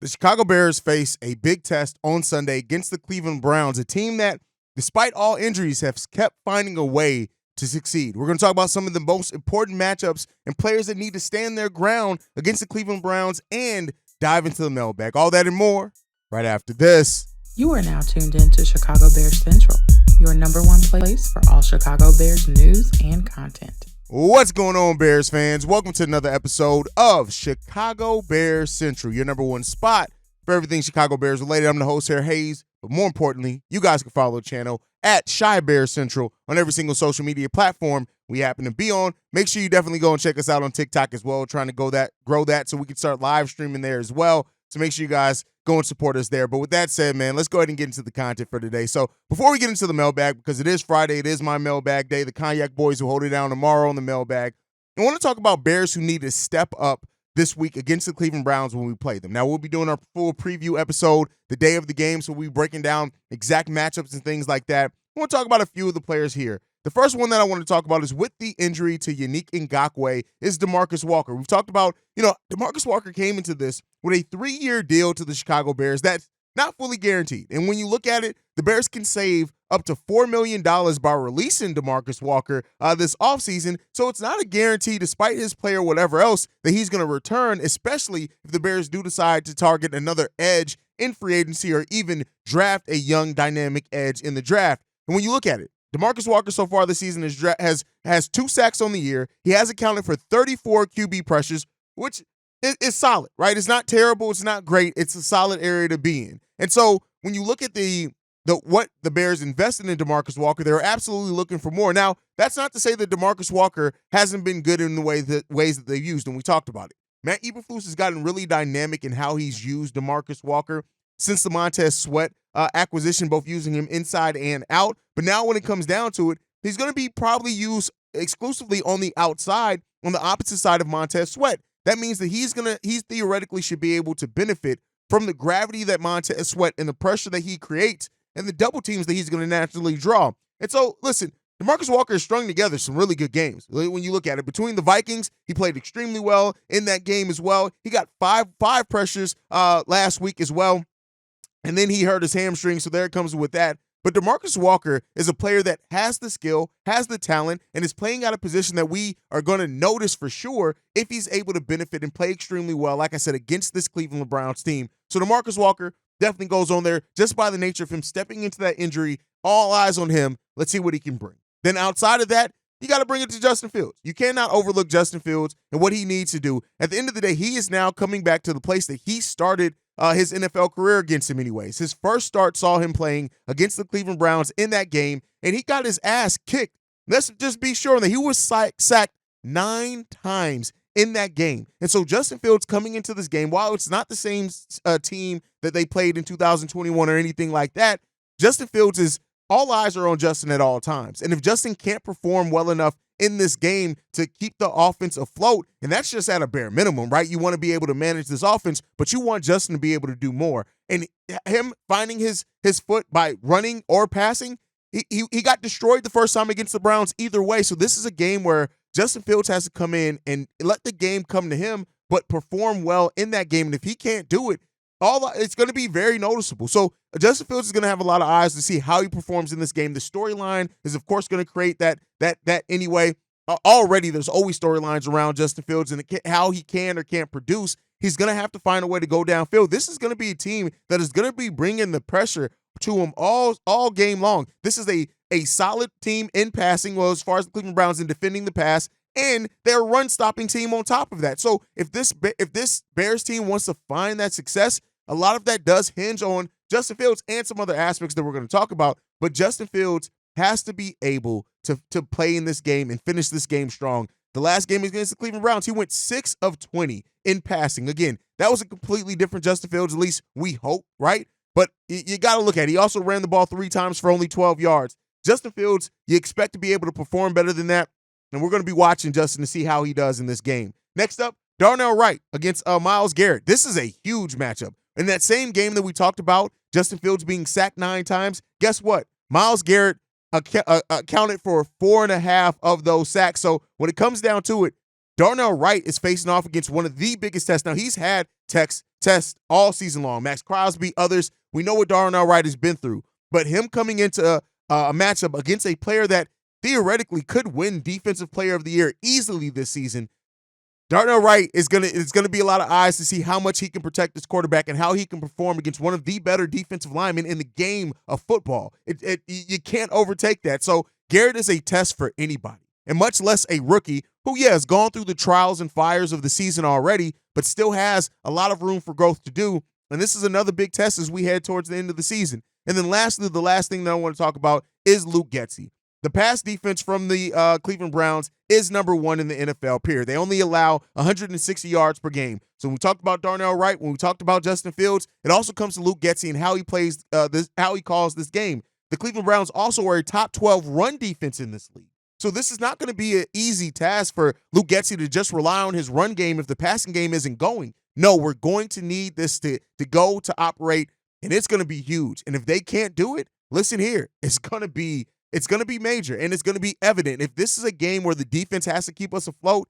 The Chicago Bears face a big test on Sunday against the Cleveland Browns, a team that, despite all injuries, have kept finding a way to succeed. We're going to talk about some of the most important matchups and players that need to stand their ground against the Cleveland Browns and dive into the mailbag. All that and more right after this. You are now tuned in to Chicago Bears Central, your number one place for all Chicago Bears news and content. What's going on, Bears fans? Welcome to another episode of Chicago Bears Central, your number one spot for everything Chicago Bears related. I'm the host here, Hayes, but more importantly, you guys can follow the channel at Chi Bears Central on every single social media platform we happen to be on. Make sure you definitely go and check us out on TikTok as well, trying to grow that so we can start live streaming there as well. So make sure you guys go and support us there. But with that said, man, let's go ahead and get into the content for today. So before we get into the mailbag, because it is Friday, it is my mailbag day. The Cognac Boys will hold it down tomorrow on the mailbag. I want to talk about Bears who need to step up this week against the Cleveland Browns when we play them. Now, we'll be doing our full preview episode the day of the game, so we'll be breaking down exact matchups and things like that. I want to talk about a few of the players here. The first one that I want to talk about is with the injury to Yannick Ngakoue is DeMarcus Walker. We've talked about, DeMarcus Walker came into this with a 3-year deal to the Chicago Bears that's not fully guaranteed. And when you look at it, the Bears can save up to $4 million by releasing DeMarcus Walker this offseason. So it's not a guarantee, despite his play or whatever else, that he's going to return, especially if the Bears do decide to target another edge in free agency or even draft a young dynamic edge in the draft. And when you look at it, DeMarcus Walker so far this season has 2 sacks on the year. He has accounted for 34 QB pressures, which is solid, right? It's not terrible. It's not great. It's a solid area to be in. And so when you look at what the Bears invested in DeMarcus Walker, they're absolutely looking for more. Now, that's not to say that DeMarcus Walker hasn't been good in the ways that they've used, and we talked about it. Matt Eberflus has gotten really dynamic in how he's used DeMarcus Walker since the Montez Sweat acquisition, both using him inside and out. But now when it comes down to it, he's going to be probably used exclusively on the outside, on the opposite side of Montez Sweat. That means that he theoretically should be able to benefit from the gravity that Montez Sweat and the pressure that he creates and the double teams that he's going to naturally draw. And so, listen, DeMarcus Walker has strung together some really good games. When you look at it, between the Vikings, he played extremely well in that game as well. He got five pressures last week as well. And then he hurt his hamstring, so there it comes with that. But DeMarcus Walker is a player that has the skill, has the talent, and is playing out a position that we are going to notice for sure if he's able to benefit and play extremely well, like I said, against this Cleveland Browns team. So DeMarcus Walker definitely goes on there just by the nature of him stepping into that injury. All eyes on him. Let's see what he can bring. Then outside of that, you got to bring it to Justin Fields. You cannot overlook Justin Fields and what he needs to do. At the end of the day, he is now coming back to the place that he started his NFL career against him anyways. His first start saw him playing against the Cleveland Browns in that game, and he got his ass kicked. Let's just be sure that he was sacked 9 times in that game. And so Justin Fields coming into this game, while it's not the same team that they played in 2021 or anything like that, Justin Fields is all eyes are on Justin at all times. And if Justin can't perform well enough in this game to keep the offense afloat, and that's just at a bare minimum, right? You want to be able to manage this offense, but you want Justin to be able to do more. And him finding his foot by running or passing, he got destroyed the first time against the Browns either way. So this is a game where Justin Fields has to come in and let the game come to him, but perform well in that game. And if he can't do it, it's going to be very noticeable. So Justin Fields is going to have a lot of eyes to see how he performs in this game. The storyline is, of course, going to create that anyway. Already, there's always storylines around Justin Fields and how he can or can't produce. He's going to have to find a way to go downfield. This is going to be a team that is going to be bringing the pressure to him all game long. This is a solid team in passing, well, as far as the Cleveland Browns in defending the pass, and they're a run-stopping team on top of that. So if this Bears team wants to find that success, a lot of that does hinge on Justin Fields and some other aspects that we're going to talk about. But Justin Fields has to be able to play in this game and finish this game strong. The last game against the Cleveland Browns, he went 6 of 20 in passing. Again, that was a completely different Justin Fields, at least we hope, right? But you got to look at it. He also ran the ball 3 times for only 12 yards. Justin Fields, you expect to be able to perform better than that, and we're going to be watching Justin to see how he does in this game. Next up, Darnell Wright against Myles Garrett. This is a huge matchup. In that same game that we talked about, Justin Fields being sacked 9 times, guess what? Myles Garrett accounted for 4.5 of those sacks. So when it comes down to it, Darnell Wright is facing off against one of the biggest tests. Now, he's had tests test all season long. Max Crosby, others, we know what Darnell Wright has been through. But him coming into a matchup against a player that theoretically could win Defensive Player of the Year easily this season, Darnell Wright it's gonna be a lot of eyes to see how much he can protect his quarterback and how he can perform against one of the better defensive linemen in the game of football. You can't overtake that. So Garrett is a test for anybody, and much less a rookie who, has gone through the trials and fires of the season already, but still has a lot of room for growth to do. And this is another big test as we head towards the end of the season. And then lastly, the last thing that I want to talk about is Luke Getsy. The pass defense from the Cleveland Browns is number 1 in the NFL, period. They only allow 160 yards per game. So when we talked about Darnell Wright, when we talked about Justin Fields, it also comes to Luke Getsy and how he plays how he calls this game. The Cleveland Browns also are a top 12 run defense in this league. So this is not going to be an easy task for Luke Getsy to just rely on his run game if the passing game isn't going. No, we're going to need this to go to operate, and it's going to be huge. And if they can't do it, listen here, it's going to be major, and it's going to be evident. If this is a game where the defense has to keep us afloat,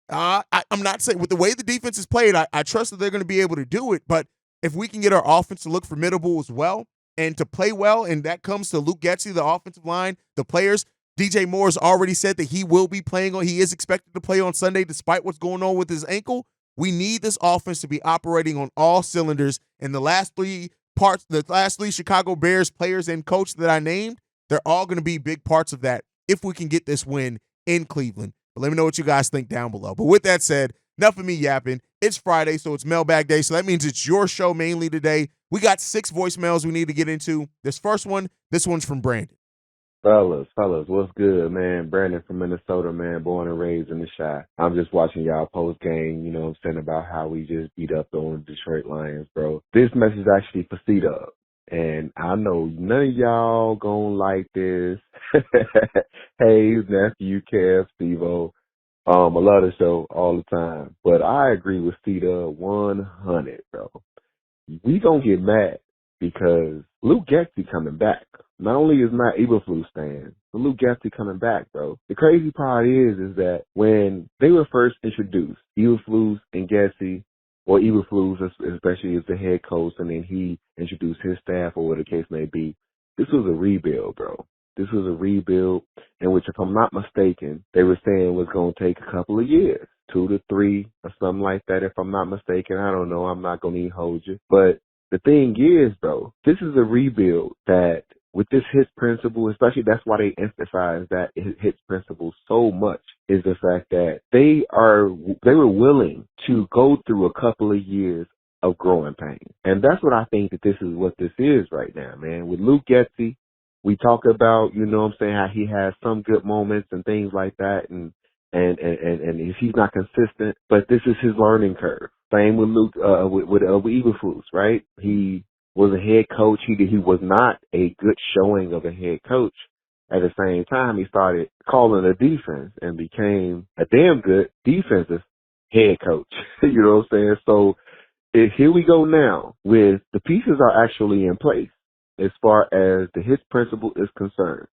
I'm not saying with the way the defense is played, I trust that they're going to be able to do it. But if we can get our offense to look formidable as well and to play well, and that comes to Luke Getsy, the offensive line, the players, DJ Moore has already said that he will be playing he is expected to play on Sunday despite what's going on with his ankle. We need this offense to be operating on all cylinders. And the last three Chicago Bears players and coach that I named, they're all going to be big parts of that if we can get this win in Cleveland. But let me know what you guys think down below. But with that said, enough of me yapping. It's Friday, so it's Mailbag Day, so that means it's your show mainly today. We got 6 voicemails we need to get into. This first one, this one's from Brandon. Fellas, what's good, man? Brandon from Minnesota, man, born and raised in the Chi. I'm just watching y'all post game, you know what I'm saying, about how we just beat up on the Detroit Lions, bro. This message is actually for C-Dub, and I know none of y'all gonna like this. Hey, nephew, Kev, Steve-O. I love the show all the time, but I agree with C-Dub 100, bro. We gonna get mad because Luke Getsy coming back. Not only is Matt Eberflus staying, but Luke Getsy coming back, bro. The crazy part is that when they were first introduced, Eberflus and Getsy, or Eberflus especially as the head coach, and then he introduced his staff or whatever the case may be, this was a rebuild, bro. This was a rebuild in which, if I'm not mistaken, they were saying was going to take a couple of years, 2 to 3 or something like that, if I'm not mistaken. I don't know. I'm not going to even hold you. But the thing is, bro, this is a rebuild that with this hits principle, especially that's why they emphasize that hits principle so much, is the fact that they were willing to go through a couple of years of growing pain. And that's what I think that this is what this is right now, man. With Luke Getsy, we talk about, you know what I'm saying, how he has some good moments and things like that, and if he's not consistent, but this is his learning curve. Same with Luke, with Eberflus, right? He was a head coach. He was not a good showing of a head coach. At the same time, he started calling a defense and became a damn good defensive head coach. You know what I'm saying? So here we go now with the pieces are actually in place as far as the hits principle is concerned.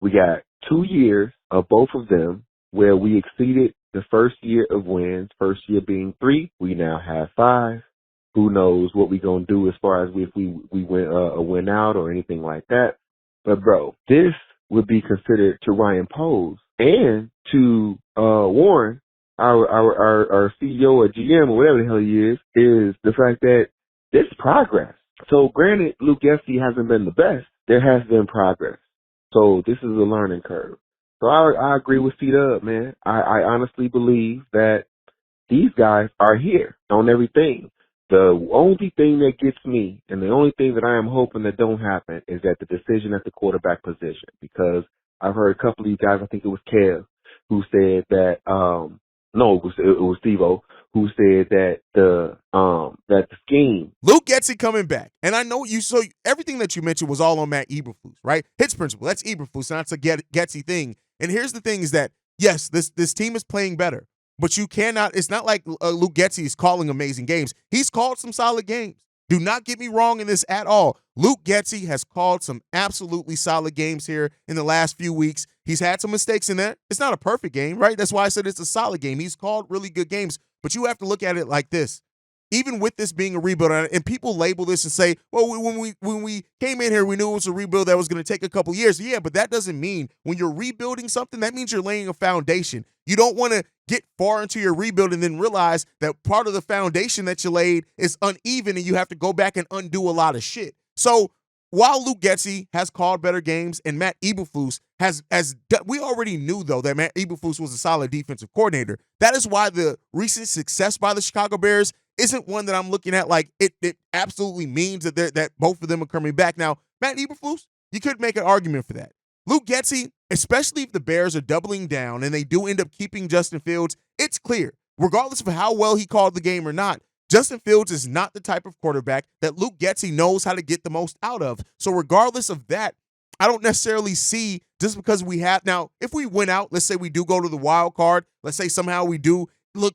We got 2 years of both of them where we exceeded the first year of wins, first year being 3. We now have 5. Who knows what we're going to do as far as if we win out or anything like that. But, bro, this would be considered to Ryan Poles and to Warren, our CEO or GM or whatever the hell he is the fact that this progress. So, granted, Luke Getsy hasn't been the best. There has been progress. So, this is a learning curve. So, I agree with C-Dub, man. I honestly believe that these guys are here on everything. The only thing that gets me, and the only thing that I am hoping that don't happen, is that the decision at the quarterback position. Because I've heard a couple of you guys, I think it was Kev, who said that, no, it was Steve-O, who said that the scheme. Luke Getsy coming back. And I know so everything that you mentioned was all on Matt Eberflus, right? Hits principle. That's Eberflus, and that's a Getsy thing. And here's the thing is that, yes, this team is playing better. But you cannot, it's not like Luke Getsy is calling amazing games. He's called some solid games. Do not get me wrong in this at all. Luke Getsy has called some absolutely solid games here in the last few weeks. He's had some mistakes in there. It's not a perfect game, right? That's why I said it's a solid game. He's called really good games. But you have to look at it like this. even with this being a rebuild, and people label this and say, well, when we came in here, we knew it was a rebuild that was going to take a couple years. Yeah, but that doesn't mean when you're rebuilding something, that means you're laying a foundation. You don't want to get far into your rebuild and then realize that part of the foundation that you laid is uneven and you have to go back and undo a lot of shit. So while Luke Getsy has called better games and Matt Eberflus we already knew, though, that Matt Eberflus was a solid defensive coordinator. That is why the recent success by the Chicago Bears isn't one that I'm looking at like it absolutely means that both of them are coming back. Now, Matt Eberflus, you could make an argument for that. Luke Getsy, especially if the Bears are doubling down and they do end up keeping Justin Fields, it's clear, regardless of how well he called the game or not, Justin Fields is not the type of quarterback that Luke Getsy knows how to get the most out of. So regardless of that, I don't necessarily see just because we have now, if we win out, let's say we do go to the wild card, let's say somehow we do look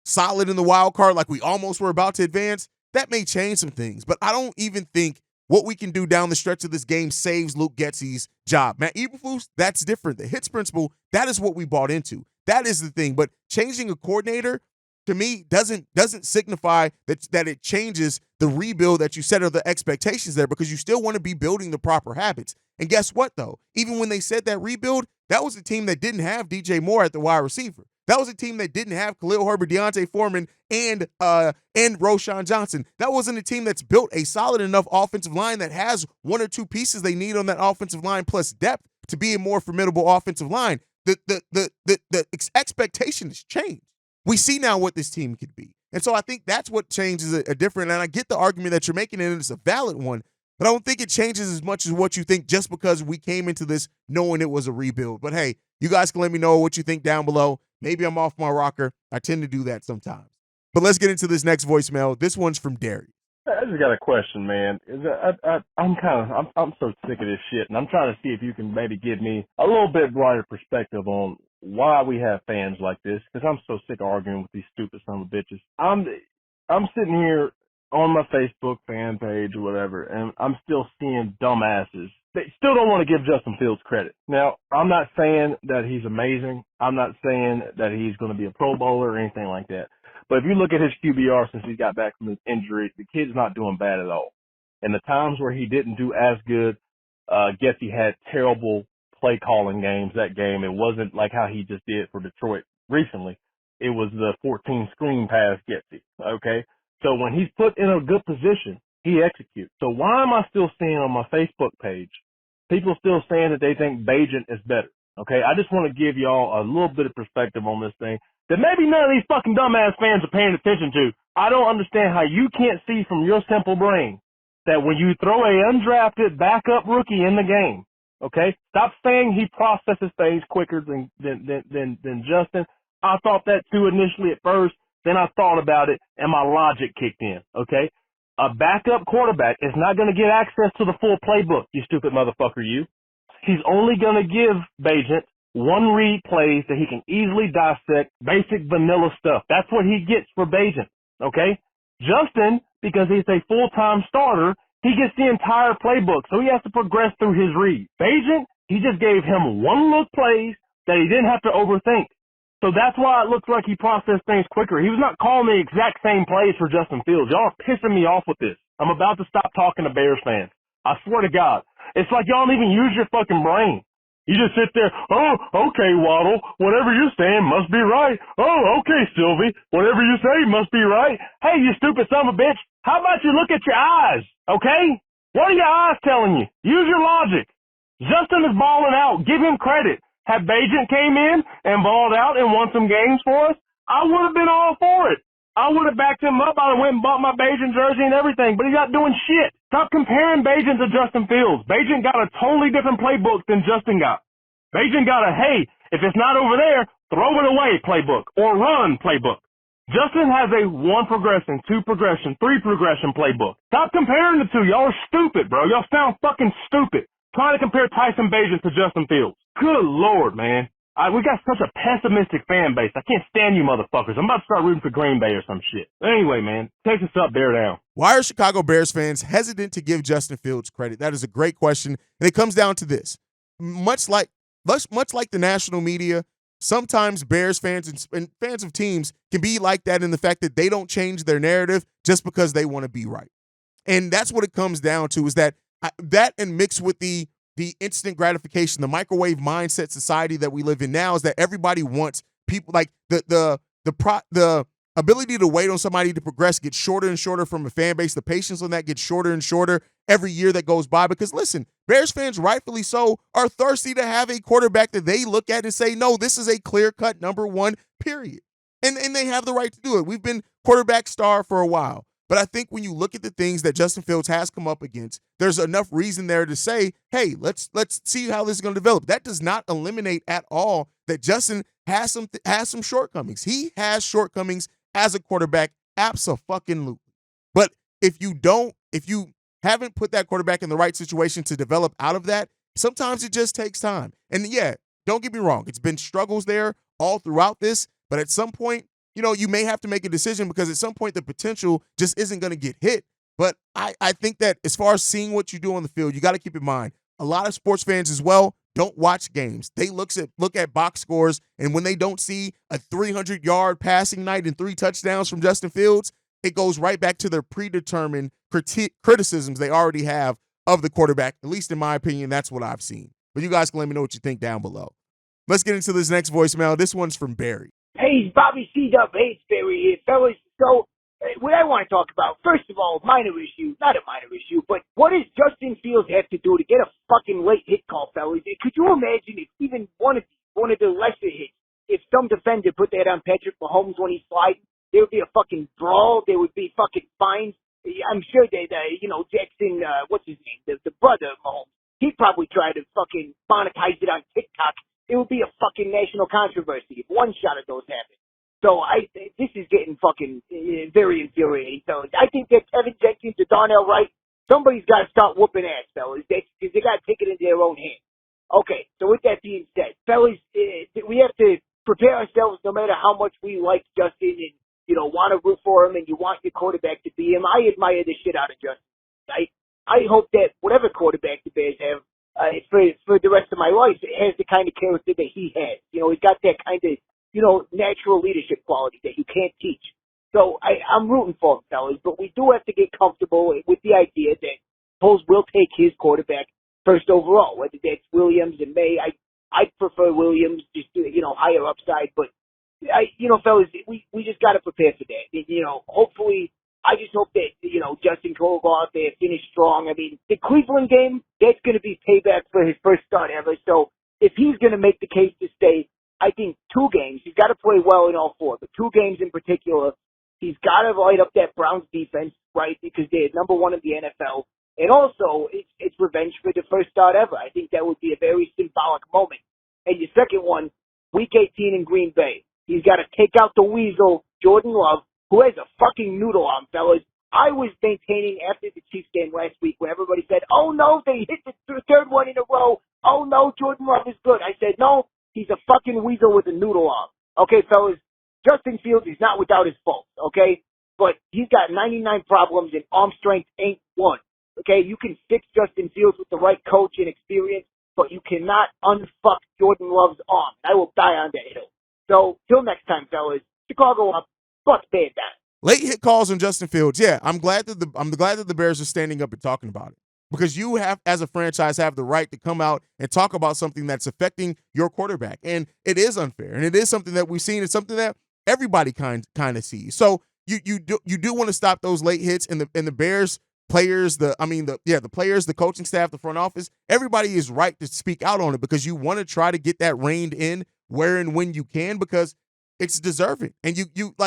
solid in the wild card like we almost were about to advance, that may change some things. But I don't even think what we can do down the stretch of this game saves Luke Getsy's job. Matt Eberflus, that's different. The hits principle, that is what we bought into. That is the thing. But changing a coordinator, to me, doesn't signify that it changes the rebuild that you set or the expectations there, because you still want to be building the proper habits. And guess what, though? Even when they said that rebuild, that was a team that didn't have DJ Moore at the wide receiver. That was a team that didn't have Khalil Herbert, Deontay Foreman, and Roschon Johnson. That wasn't a team that's built a solid enough offensive line that has one or two pieces they need on that offensive line plus depth to be a more formidable offensive line. The expectation has changed. We see now what this team could be. And so I think that's what changes a different. And I get the argument that you're making, and it's a valid one, but I don't think it changes as much as what you think just because we came into this knowing it was a rebuild. But hey, you guys can let me know what you think down below. Maybe I'm off my rocker. I tend to do that sometimes. But let's get into this next voicemail. This one's from Derry. I just got a question, man. I'm so sick of this shit, and I'm trying to see if you can maybe give me a little bit brighter perspective on why we have fans like this, because I'm so sick of arguing with these stupid son of bitches. I'm sitting here on my Facebook fan page or whatever, and I'm still seeing dumbasses. They still don't want to give Justin Fields credit. Now, I'm not saying that he's amazing. I'm not saying that he's going to be a Pro Bowler or anything like that. But if you look at his QBR since he got back from his injury, the kid's not doing bad at all. And the times where he didn't do as good, Getsy had terrible play calling games that game. It wasn't like how he just did for Detroit recently. It was the 14 screen pass Getsy. Okay. So when he's put in a good position, he executes. So why am I still seeing on my Facebook page people still saying that they think Bagent is better? Okay. I just want to give y'all a little bit of perspective on this thing that maybe none of these fucking dumbass fans are paying attention to. I don't understand how you can't see from your simple brain that when you throw a undrafted backup rookie in the game, okay, stop saying he processes things quicker than Justin. I thought that too initially at first. Then I thought about it and my logic kicked in, okay? A backup quarterback is not going to get access to the full playbook, you stupid motherfucker, you. He's only going to give Bagent one read plays that he can easily dissect, basic vanilla stuff. That's what he gets for Bagent, okay? Justin, because he's a full-time starter, he gets the entire playbook, so he has to progress through his read. Bagent, he just gave him one-look plays that he didn't have to overthink. So that's why it looks like he processed things quicker. He was not calling the exact same plays for Justin Fields. Y'all are pissing me off with this. I'm about to stop talking to Bears fans. I swear to God. It's like y'all don't even use your fucking brain. You just sit there, oh, okay, Waddle, whatever you're saying must be right. Oh, okay, Sylvie, whatever you say must be right. Hey, you stupid son of a bitch, how about you look at your eyes, okay? What are your eyes telling you? Use your logic. Justin is balling out. Give him credit. Had Bagent came in and balled out and won some games for us, I would have been all for it. I would have backed him up. I would have went and bought my Bagent jersey and everything, but he's not doing shit. Stop comparing Bagent to Justin Fields. Bagent got a totally different playbook than Justin got. Bagent got a, hey, if it's not over there, throw it away playbook or run playbook. Justin has a 1 progression, 2 progression, 3 progression playbook. Stop comparing the two. Y'all are stupid, bro. Y'all sound fucking stupid. Trying to compare Tyson Bagent to Justin Fields. Good Lord, man. We got such a pessimistic fan base. I can't stand you motherfuckers. I'm about to start rooting for Green Bay or some shit. Anyway, man, take us up, bear down. Why are Chicago Bears fans hesitant to give Justin Fields credit? That is a great question, and it comes down to this. Much like the national media, sometimes Bears fans and fans of teams can be like that in the fact that they don't change their narrative just because they want to be right. And that's what it comes down to, is that that and mixed with the instant gratification, the microwave mindset society that we live in now, is that everybody wants people like the ability to wait on somebody to progress gets shorter and shorter from a fan base. The patience on that gets shorter and shorter every year that goes by, because listen, Bears fans, rightfully so, are thirsty to have a quarterback that they look at and say, no, this is a clear-cut number one, period. And they have the right to do it. We've been quarterback star for a while. But I think when you look at the things that Justin Fields has come up against, there's enough reason there to say, hey, let's see how this is going to develop. That does not eliminate at all that Justin has some shortcomings. He has shortcomings as a quarterback, abso-fucking-lutely. But if you haven't put that quarterback in the right situation to develop out of that, sometimes it just takes time. And yeah, don't get me wrong, it's been struggles there all throughout this, but at some point, you may have to make a decision, because at some point the potential just isn't going to get hit. But I think that as far as seeing what you do on the field, you got to keep in mind, a lot of sports fans as well don't watch games. They look at box scores, and when they don't see a 300-yard passing night and 3 touchdowns from Justin Fields, it goes right back to their predetermined criticisms they already have of the quarterback. At least in my opinion, that's what I've seen. But you guys can let me know what you think down below. Let's get into this next voicemail. This one's from Barry. Hey, Bobby C-Dub hates Barry here, fellas. So, what I want to talk about, first of all, not a minor issue, but what does Justin Fields have to do to get a fucking late hit call, fellas? Could you imagine if even one of the lesser hits, if some defender put that on Patrick Mahomes when he's sliding, there would be a fucking brawl, there would be fucking fines. I'm sure that, Jackson, what's his name, the brother of Mahomes, he'd probably try to fucking monetize it on TikTok. It would be a fucking national controversy if one shot of those happened. So this is getting fucking very infuriating, fellas. I think that Kevin Jenkins or Darnell Wright, somebody's got to start whooping ass, fellas, because they got to take it into their own hands. Okay, so with that being said, fellas, we have to prepare ourselves no matter how much we like Justin and, want to root for him and you want your quarterback to be him. I admire the shit out of Justin. I hope that whatever quarterback the Bears have, for the rest of my life, it has the kind of character that he has. He's got that kind of, natural leadership quality that you can't teach. So I'm rooting for him, fellas, but we do have to get comfortable with the idea that Foles will take his quarterback first overall, whether that's Williams and May. I prefer Williams, just, higher upside, but fellas, we just got to prepare for that. Hopefully, I just hope that, Justin Cole go out there, finish strong. I mean, the Cleveland game, that's going to be payback for his first start ever. So if he's going to make the case to stay, I think 2 games, he's got to play well in all 4, but 2 games in particular, he's got to light up that Browns defense, right, because they're number 1 in the NFL. And also, it's revenge for the first start ever. I think that would be a very symbolic moment. And your second one, Week 18 in Green Bay. He's got to take out the weasel, Jordan Love, who has a fucking noodle arm, fellas. I was maintaining after the Chiefs game last week when everybody said, oh, no, they hit the 3rd one in a row. Oh, no, Jordan Love is good. I said, no, he's a fucking weasel with a noodle arm. Okay, fellas, Justin Fields is not without his faults, okay? But he's got 99 problems and arm strength ain't one. Okay, you can fix Justin Fields with the right coach and experience, but you cannot unfuck Jordan Love's arm. I will die on that hill. So, till next time, fellas, Chicago up, fuck bad down. Late hit calls on Justin Fields. Yeah, I'm glad that the Bears are standing up and talking about it, because you have, as a franchise, have the right to come out and talk about something that's affecting your quarterback, and it is unfair, and it is something that we've seen. It's something that everybody kind of sees. So you do want to stop those late hits, and the Bears players, the players, the coaching staff, the front office, everybody is right to speak out on it, because you want to try to get that reined in where and when you can, because it's deserving, and you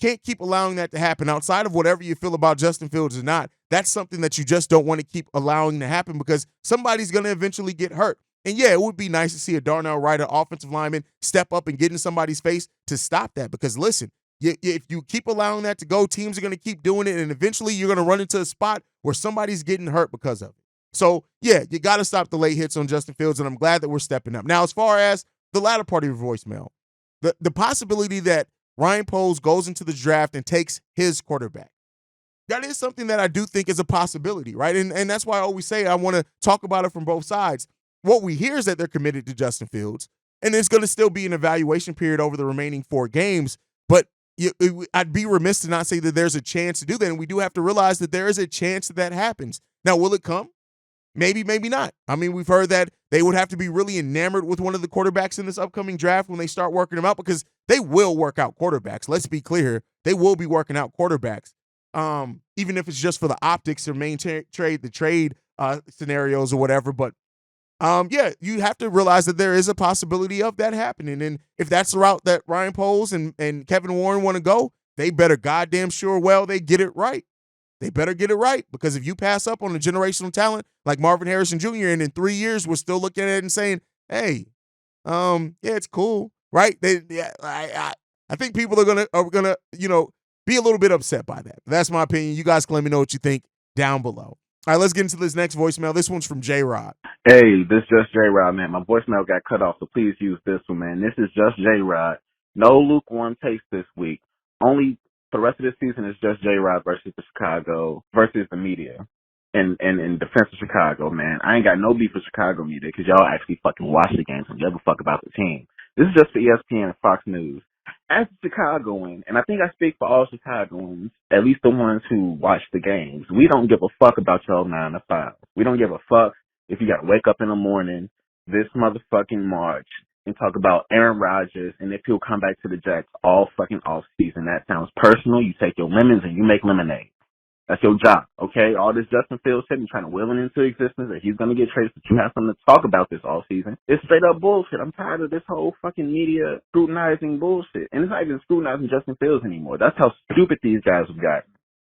can't keep allowing that to happen. Outside of whatever you feel about Justin Fields or not, that's something that you just don't want to keep allowing to happen, because somebody's going to eventually get hurt. And yeah, it would be nice to see a Darnell Wright, an offensive lineman, step up and get in somebody's face to stop that. Because listen, if you keep allowing that to go, teams are going to keep doing it, and eventually you're going to run into a spot where somebody's getting hurt because of it. So yeah, you got to stop the late hits on Justin Fields, and I'm glad that we're stepping up. Now, as far as the latter part of your voicemail, the possibility that Ryan Poles goes into the draft and takes his quarterback, that is something that I do think is a possibility, right? And that's why I always say I want to talk about it from both sides. What we hear is that they're committed to Justin Fields, And there's going to still be an evaluation period over the remaining 4 games. But I'd be remiss to not say that there's a chance to do that. And we do have to realize that there is a chance that happens. Now, will it come? Maybe, maybe not. I mean, we've heard that they would have to be really enamored with one of the quarterbacks in this upcoming draft when they start working them out, because they will work out quarterbacks. Let's be clear. They will be working out quarterbacks, even if it's just for the optics or the trade scenarios or whatever. But, yeah, you have to realize that there is a possibility of that happening. And if that's the route that Ryan Poles and Kevin Warren want to go, they better goddamn sure they get it right. They better get it right, because if you pass up on a generational talent like Marvin Harrison Jr. and in 3 years we're still looking at it and saying, "Hey, yeah, it's cool," right? I think people are gonna be a little bit upset by that. That's my opinion. You guys can let me know what you think down below. All right, let's get into this next voicemail. This one's from J-Rod. Hey, this is just J-Rod, man. My voicemail got cut off, so please use this one, man. This is just J-Rod. No lukewarm taste this week. Only for the rest of this season is just J-Rod versus the media and defense of Chicago, man. I ain't got no beef with Chicago media because y'all actually fucking watch the games and give a fuck about the team. This is just for ESPN and Fox News. As a Chicagoan, and I think I speak for all Chicagoans, at least the ones who watch the games, we don't give a fuck about y'all 9 to 5. We don't give a fuck if you gotta wake up in the morning this motherfucking March and talk about Aaron Rodgers and if he'll come back to the Jets all fucking off season. That sounds personal. You take your lemons and you make lemonade. That's your job, okay? All this Justin Fields shit and trying to will it into existence that he's going to get traded, but you have something to talk about this all season. It's straight up bullshit. I'm tired of this whole fucking media scrutinizing bullshit. And it's not even scrutinizing Justin Fields anymore. That's how stupid these guys have gotten.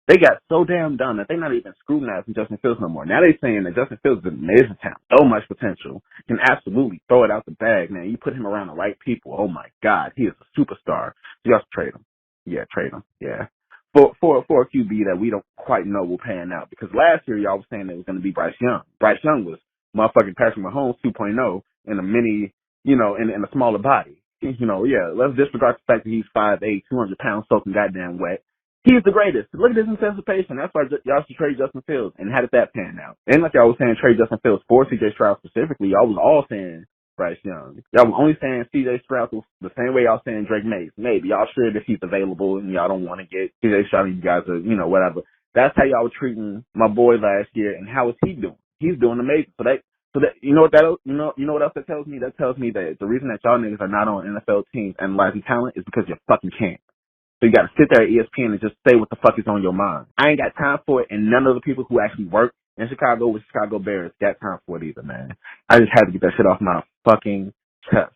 They got so damn dumb that they're not even scrutinizing Justin Fields no more. Now they're saying that Justin Fields is an amazing talent, so much potential, can absolutely throw it out the bag, man. You put him around the right people, oh my God, he is a superstar. So you have to trade him. Yeah, trade him. Yeah. For a QB that we don't quite know will pan out. Because last year y'all was saying it was going to be Bryce Young. Bryce Young was motherfucking Patrick Mahomes 2.0 in a mini, in a smaller body. Yeah, let's disregard the fact that he's 5'8", 200 pounds soaking goddamn wet. He's the greatest. Look at his anticipation. That's why y'all should trade Justin Fields. And how did that pan out? And like y'all was saying, trade Justin Fields for C.J. Stroud specifically. Y'all was all saying Bryce Young. Y'all were only saying C.J. Stroud the same way y'all saying Drake Mays. Maybe y'all sure that he's available and y'all don't want to get C.J. Stroud and you guys are, whatever. That's how y'all were treating my boy last year. And how is he doing? He's doing amazing. So that you know what else that tells me? That tells me that the reason that y'all niggas are not on NFL teams analyzing talent is because you fucking can't. So you got to sit there at ESPN and just say what the fuck is on your mind. I ain't got time for it, and none of the people who actually work in Chicago with Chicago Bears got time for it either, man. I just had to get that shit off my fucking chest.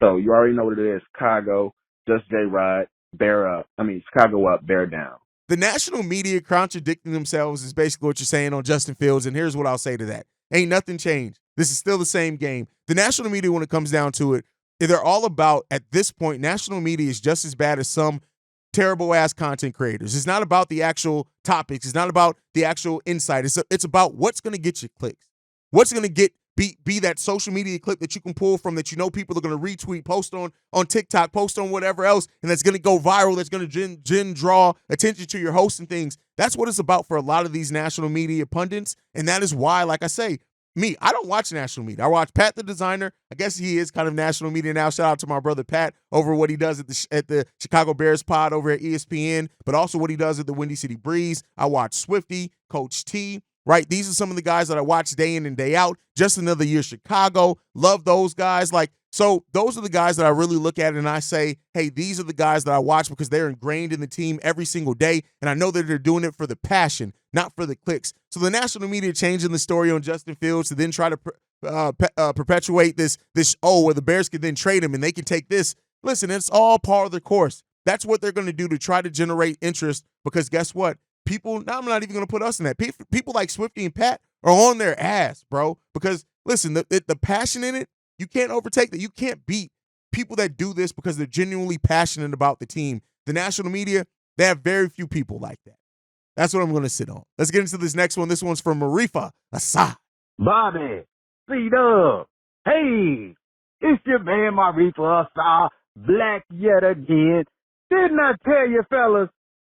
So you already know what it is. Chicago, just J-Rod, Chicago up, Bear down. The national media contradicting themselves is basically what you're saying on Justin Fields, and here's what I'll say to that. Ain't nothing changed. This is still the same game. The national media, when it comes down to it, they're all about, at this point, national media is just as bad as some terrible ass content creators. It's not about the actual topics. It's not about the actual insight. It's about what's going to get you clicks. What's going to be that social media clip that you can pull from, that people are going to retweet, post on TikTok, post on whatever else, and that's going to go viral. That's going to draw attention to your host and things. That's what it's about for a lot of these national media pundits, and that is why, like I say, I don't watch national media. I watch Pat the Designer. I guess he is kind of national media now. Shout out to my brother Pat over what he does at the Chicago Bears pod over at ESPN, but also what he does at the Windy City Breeze. I watch Swifty, Coach T, right? These are some of the guys that I watch day in and day out. Just Another Year Chicago. Love those guys. So those are the guys that I really look at and I say, hey, these are the guys that I watch because they're ingrained in the team every single day, and I know that they're doing it for the passion, not for the clicks. So the national media changing the story on Justin Fields to then try to perpetuate this, where the Bears can then trade him and they can take this. Listen, it's all part of the course. That's what they're going to do to try to generate interest, because guess what? I'm not even going to put us in that. People like Swifty and Pat are on their ass, bro, because, listen, the passion in it, you can't overtake that. You can't beat people that do this because they're genuinely passionate about the team. The national media, they have very few people like that. That's what I'm going to sit on. Let's get into this next one. This one's from Marifa Assad. Bobby, C-Dub, hey, it's your man Marifa Assad, black yet again. Didn't I tell you, fellas?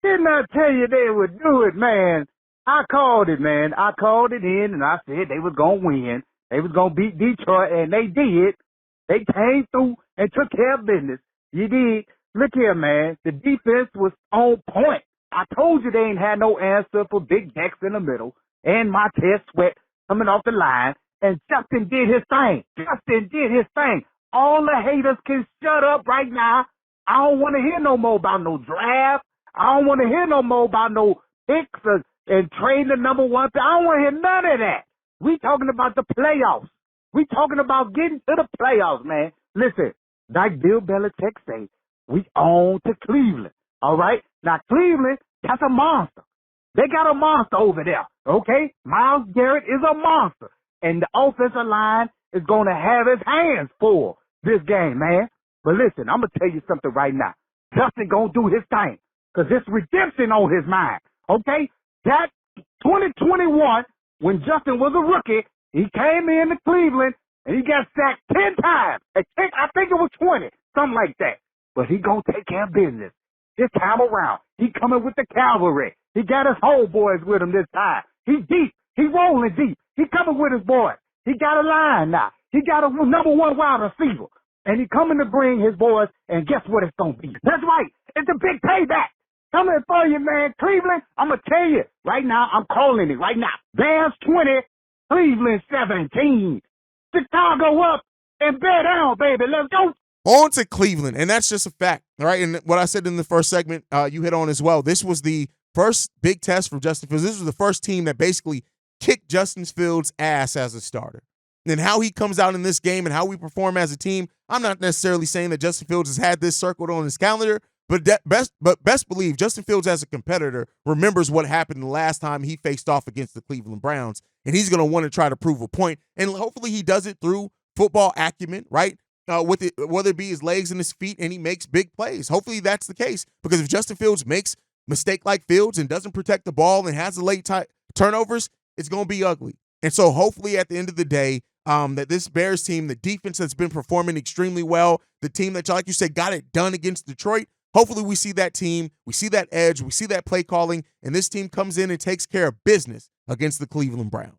Didn't I tell you they would do it, man? I called it, man. I called it in, and I said they was going to win. They was going to beat Detroit, and they did. They came through and took care of business. You did. Look here, man. The defense was on point. I told you they ain't had no answer for Big Dex in the middle and Montez Sweat coming off the line. And Justin did his thing. Justin did his thing. All the haters can shut up right now. I don't want to hear no more about no draft. I don't want to hear no more about no picks and trading the number one pick. I don't want to hear none of that. We talking about the playoffs. We talking about getting to the playoffs, man. Listen, like Bill Belichick say, we on to Cleveland. All right? Now, Cleveland, that's a monster. They got a monster over there, okay? Myles Garrett is a monster. And the offensive line is going to have his hands full this game, man. But listen, I'm going to tell you something right now. Justin going to do his thing because it's redemption on his mind, okay? That 2021, when Justin was a rookie, he came in to Cleveland and he got sacked 10 times. I think it was 20, something like that. But he going to take care of business this time around. He coming with the cavalry. He got his homeboys with him this time. He deep. He rolling deep. He coming with his boys. He got a line now. He got a number one wide receiver. And he coming to bring his boys, and guess what it's going to be? That's right. It's a big payback. Coming for you, man. Cleveland, I'm going to tell you. Right now, I'm calling it right now. Bears 20, Cleveland 17. Chicago up and bear down, baby. Let's go. On to Cleveland, and that's just a fact, all right? And what I said in the first segment, you hit on as well. This was the first big test for Justin Fields. This was the first team that basically kicked Justin Fields' ass as a starter. And how he comes out in this game and how we perform as a team, I'm not necessarily saying that Justin Fields has had this circled on his calendar, but best believe Justin Fields as a competitor remembers what happened the last time he faced off against the Cleveland Browns, and he's going to want to try to prove a point. And hopefully he does it through football acumen, right? With it, whether it be his legs and his feet, and he makes big plays. Hopefully that's the case, because if Justin Fields makes mistake like Fields and doesn't protect the ball and has the late turnovers, it's going to be ugly. And so hopefully at the end of the day, that this Bears team, the defense that's been performing extremely well, the team that, like you said, got it done against Detroit, hopefully we see that team, we see that edge, we see that play calling, and this team comes in and takes care of business against the Cleveland Browns.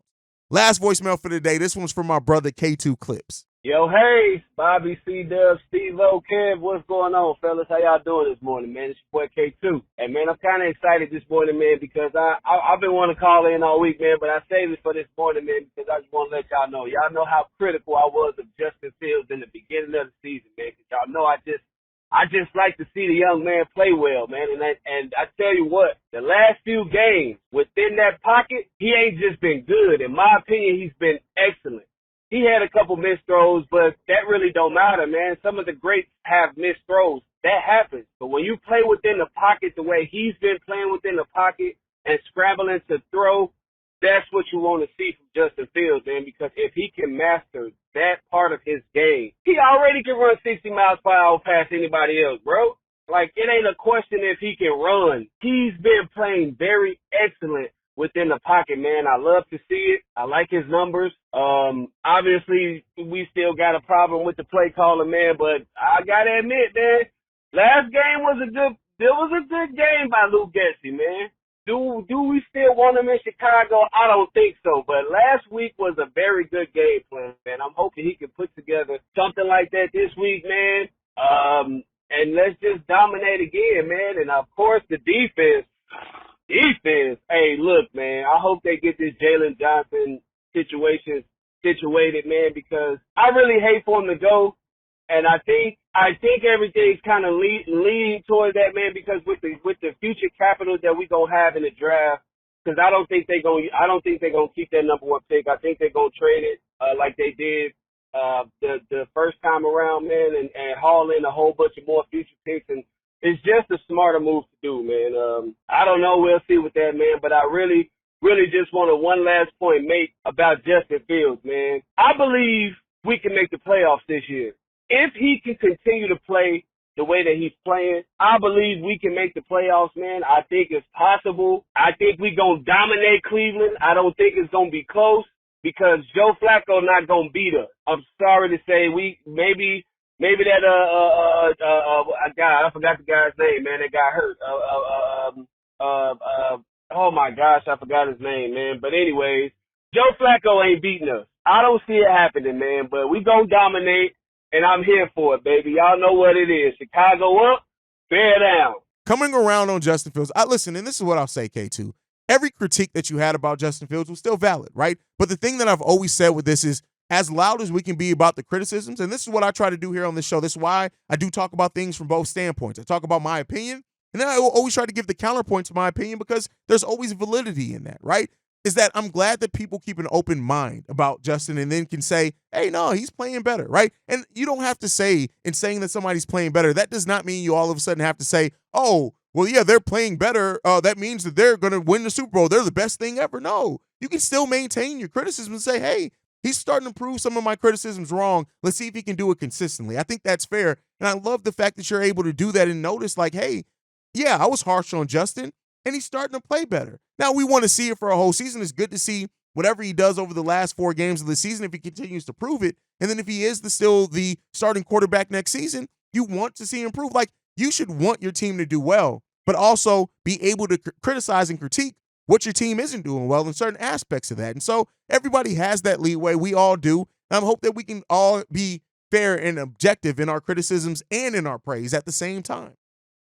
Last voicemail for the day. This one's from my brother K2 Clips. Yo, hey, Bobby, C-Dub, Steve-O, Kev, what's going on, fellas? How y'all doing this morning, man? It's your boy K2. And, man, I'm kind of excited this morning, man, because I've been wanting to call in all week, man, but I saved it for this morning, man, because I just want to let y'all know. Y'all know how critical I was of Justin Fields in the beginning of the season, man, because y'all know I just like to see the young man play well, man. And I tell you what, the last few games within that pocket, he ain't just been good. In my opinion, he's been excellent. He had a couple missed throws, but that really don't matter, man. Some of the greats have missed throws. That happens. But when you play within the pocket the way he's been playing within the pocket and scrambling to throw, that's what you want to see from Justin Fields, man, because if he can master that part of his game, he already can run 60 miles per hour past anybody else, bro. Like, it ain't a question if he can run. He's been playing very excellent within the pocket, man. I love to see it. I like his numbers. Obviously, we still got a problem with the play calling, man, but I got to admit, man, last game was a good game by Luke Getsy, man. Do we still want him in Chicago? I don't think so. But last week was a very good game plan, man. I'm hoping he can put together something like that this week, man. And let's just dominate again, man. And, of course, the defense. Hey, look, man, I hope they get this Jalen Johnson situation situated, man, because I really hate for him to go. And I think everything's kind of leaning towards that, man, because with the future capital that we gonna have in the draft, because I don't think they're gonna keep that number one pick. I think they're gonna trade it like they did the first time around, man, and haul in a whole bunch of more future picks. And it's just a smarter move to do, man. I don't know. We'll see with that, man. But I really just want one last point make about Justin Fields, man. I believe we can make the playoffs this year. If he can continue to play the way that he's playing, I believe we can make the playoffs, man. I think it's possible. I think we're going to dominate Cleveland. I don't think it's going to be close because Joe Flacco not going to beat us. I'm sorry to say maybe that guy, I forgot the guy's name, man, that got hurt. Oh my gosh, I forgot his name, man. But anyways, Joe Flacco ain't beating us. I don't see it happening, man, but we gonna dominate. and I'm here for it, baby. Y'all know what it is. Chicago up, bear down. Coming around on Justin Fields, listen, and this is what I'll say, K2. Every critique that you had about Justin Fields was still valid, right? But the thing that I've always said with this is, as loud as we can be about the criticisms, and this is what I try to do here on this show. This is why I do talk about things from both standpoints. I talk about my opinion, and then I always try to give the counterpoint to my opinion because there's always validity in that, right? Is that I'm glad that people keep an open mind about Justin and then can say, hey, no, he's playing better, right? And you don't have to say, in saying that somebody's playing better, that does not mean you all of a sudden have to say, oh, well, yeah, they're playing better. That means that they're going to win the Super Bowl. They're the best thing ever. No, you can still maintain your criticism and say, hey, he's starting to prove some of my criticisms wrong. Let's see if he can do it consistently. I think that's fair. And I love the fact that you're able to do that and notice like, hey, yeah, I was harsh on Justin and he's starting to play better. Now, we want to see it for a whole season. It's good to see whatever he does over the last 4 games of the season if he continues to prove it. And then if he is still the starting quarterback next season, you want to see him improve. Like, you should want your team to do well, but also be able to criticize and critique what your team isn't doing well in certain aspects of that. And so everybody has that leeway. We all do. And I hope that we can all be fair and objective in our criticisms and in our praise at the same time.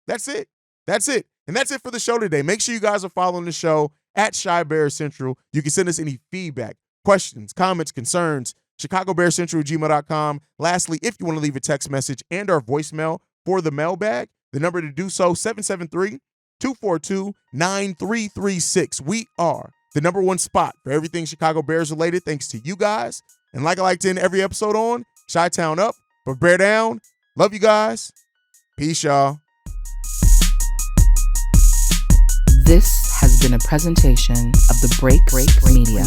That's it. That's it. And that's it for the show today. Make sure you guys are following the show at Shy Bears Central. You can send us any feedback, questions, comments, concerns, ChicagoBearsCentral@gmail.com. Lastly, if you want to leave a text message and our voicemail for the mailbag, the number to do so, 773-242-9336. We are the #1 spot for everything Chicago Bears related, thanks to you guys. And like I like to end every episode on, Chi-Town up, but bear down. Love you guys. Peace, y'all. This has been a presentation of the Break Media.